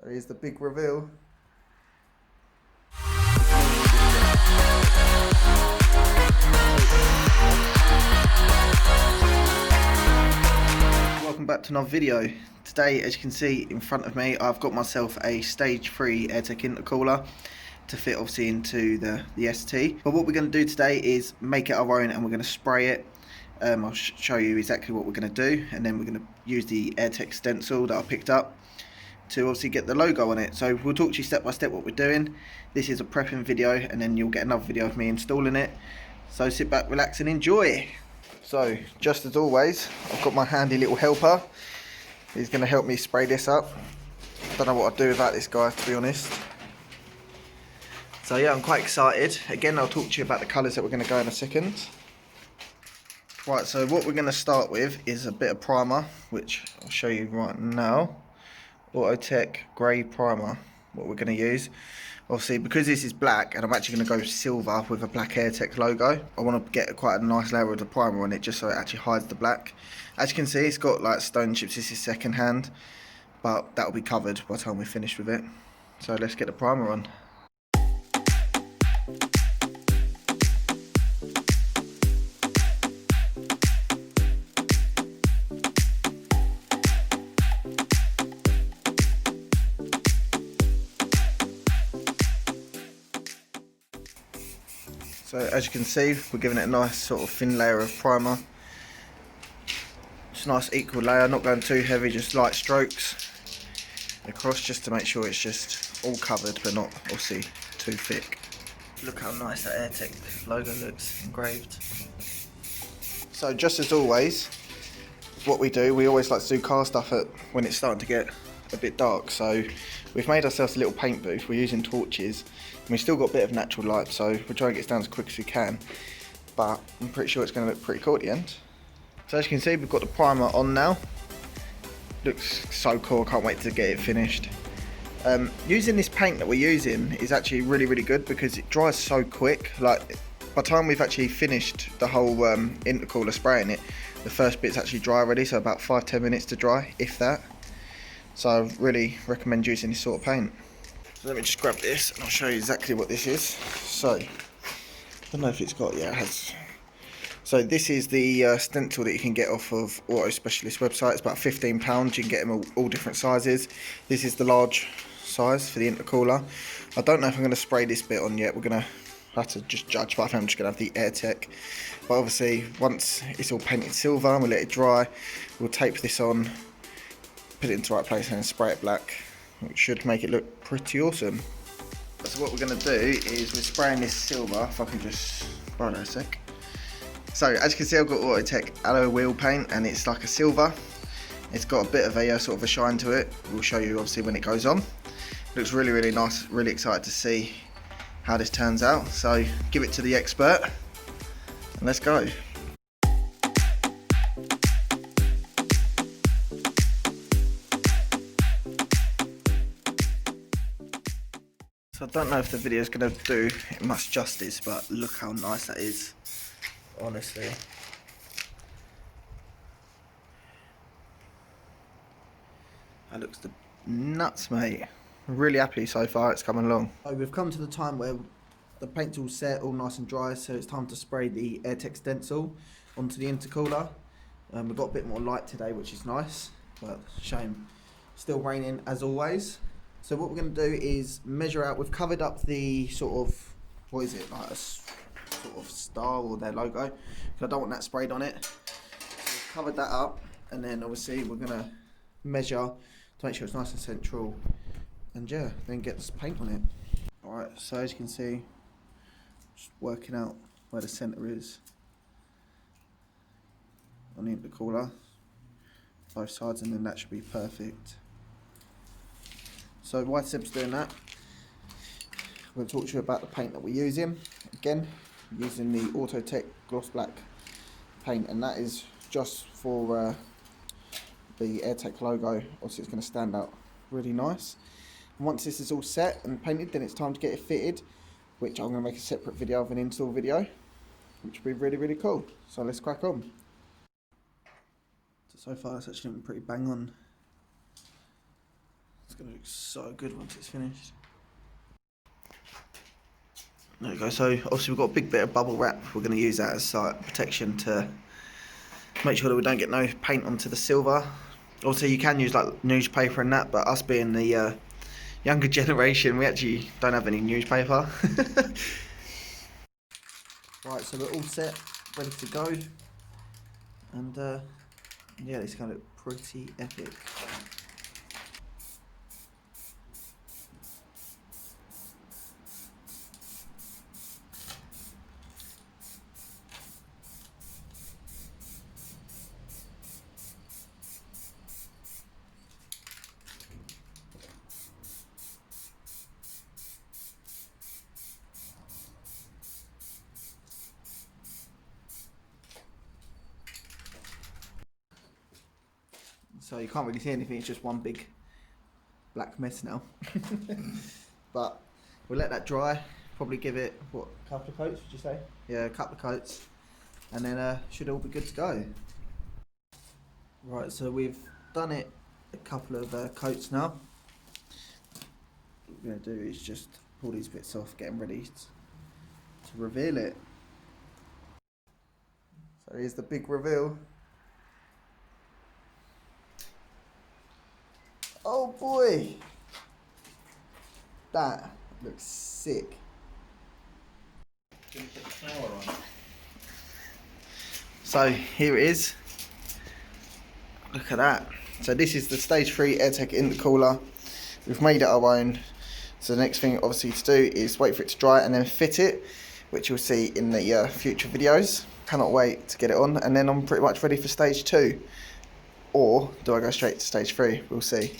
There is the big reveal. Welcome back to another video. Today, as you can see in front of me, I've got myself a stage 3 Airtec Intercooler to fit obviously into the ST. But what we're going to do today is make it our own, and we're going to spray it. I'll show you exactly what we're going to do, and then we're going to use the Airtec Stencil that I picked up to obviously get the logo on it. So we'll talk to you step by step what we're doing. This is a prepping video, and then you'll get another video of me installing it. So sit back, relax and enjoy. So just as always, I've got my handy little helper. He's going to help me spray this up. Don't know what I'd do without this guy, to be honest. So yeah, I'm quite excited. Again, I'll talk to you about the colours that we're going to go in a second. Right, so what we're going to start with is a bit of primer, which I'll show you right now. Airtec grey primer, what we're going to use. Obviously, because this is black and I'm actually going to go silver with a black Airtec logo, I want to get quite a nice layer of the primer on it just so it actually hides the black. As you can see, it's got like stone chips. This is second hand, but that will be covered by the time we're finished with it. So let's get the primer on. So as you can see, we're giving it a nice sort of thin layer of primer. Just a nice equal layer, not going too heavy, just light strokes across just to make sure it's just all covered but not obviously too thick. Look how nice that Airtec logo looks engraved. So just as always, what we do, we always like to do car stuff when it's starting to get a bit dark. So we've made ourselves a little paint booth. We're using torches and we've still got a bit of natural light, so we'll try and get it down as quick as we can, but I'm pretty sure it's going to look pretty cool at the end. So as you can see, we've got the primer on now. Looks so cool, I can't wait to get it finished. Using this paint that we're using is actually really good because it dries so quick. Like by the time we've actually finished the whole intercooler spraying it, the first bit's actually dry already, so about 5-10 minutes to dry, if that. So I really recommend using this sort of paint. So let me just grab this and I'll show you exactly what this is. So, I don't know if it's got, yeah it has. So this is the stencil that you can get off of Auto Specialist website. It's about £15, you can get them all different sizes. This is the large size for the intercooler. I don't know if I'm going to spray this bit on yet, we're going to have to just judge, but I think I'm just going to have the Airtec. But obviously once it's all painted silver and we'll let it dry, we'll tape this on, put it into the right place and then spray it black, which should make it look pretty awesome. So what we're going to do is we're spraying this silver, if I can just borrow that a sec. So as you can see, I've got Airtec alloy wheel paint and it's like a silver. It's got a bit of a sort of a shine to it. We'll show you obviously when it goes on. Looks really nice, really excited to see how this turns out. So give it to the expert and let's go. So I don't know if the video is going to do it much justice, but look how nice that is, honestly. That looks the nuts, mate. I'm really happy so far, it's coming along. So we've come to the time where the paint's all set, all nice and dry, so it's time to spray the Airtec Stencil onto the intercooler. We've got a bit more light today, which is nice, but shame. Still raining as always. So what we're going to do is measure out, we've covered up the sort of, what is it, like a sort of star or their logo, because I don't want that sprayed on it. So we've covered that up, and then obviously we're going to measure to make sure it's nice and central, and yeah, then get this paint on it. Alright, so as you can see, just working out where the centre is on the intercooler, both sides, and then that should be perfect. So while Seb's doing that, I'm going to talk to you about the paint that we're using. Again, using the Airtec Gloss Black paint, and that is just for the Airtec logo. Obviously it's going to stand out really nice. And once this is all set and painted, then it's time to get it fitted, which I'm going to make a separate video of an install video, which will be really cool. So let's crack on. So far it's actually been pretty bang on. It's going to look so good once it's finished. There we go. So obviously we've got a big bit of bubble wrap. We're going to use that as site protection to make sure that we don't get no paint onto the silver. Also, you can use like newspaper and that, but us being the younger generation, we actually don't have any newspaper. Right, so we're all set, ready to go, and yeah, it's going to look pretty epic. So you can't really see anything, it's just one big black mess now. But we'll let that dry, probably give it, what, a couple of coats would you say? Yeah, a couple of coats, and then should all be good to go. Right, so we've done it a couple of coats now. What we're going to do is just pull these bits off, get them ready to reveal it. So here's the big reveal. Oh boy, that looks sick. So here it is. Look at that. So this is the stage 3 Airtec Intercooler. We've made it our own. So the next thing obviously to do is wait for it to dry and then fit it, which you'll see in the future videos. Cannot wait to get it on, and then I'm pretty much ready for stage 2. Or do I go straight to stage 3? We'll see.